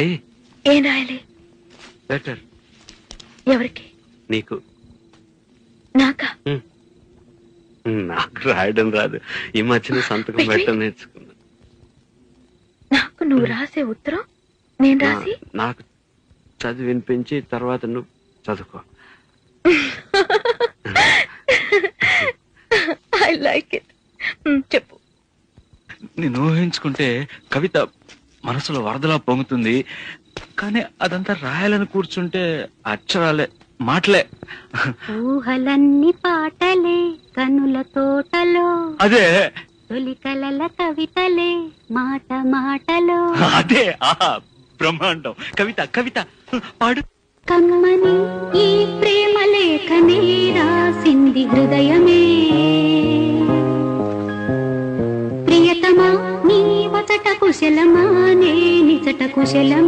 ఏం రాయాలి? లెటర్. ఎవరికి? నీకు. నాకా? నాకు రాయడం రాదు. ఈ మధ్యన సంతకం పెట్టడం నేర్చుకున్నా. నాకు నువ్వు రాసే ఉత్తరం నేను రాసి నాకు చదివి వినిపించి తర్వాత నువ్వు చదువుకో. I like it. చెప్పు. నేను ఊహించుకుంటే కవిత మనసులో వరదలా పొంగుతుంది, కానీ అదంతా రాయాలని కూర్చుంటే అక్షరాలే, మాటలే. ఊహలన్నీ పాటలే కనుల తోటలో, అదే తొలి కలల కవితలే మాట మాటలో. అదే బ్రహ్మాండం. కవిత కవిత పాడు. కమ్మని ఈ ప్రేమ లేఖనే రాసింది హృదయమే, ప్రియతమా నీ వచట కుశలమా నే నిచట కుశలం.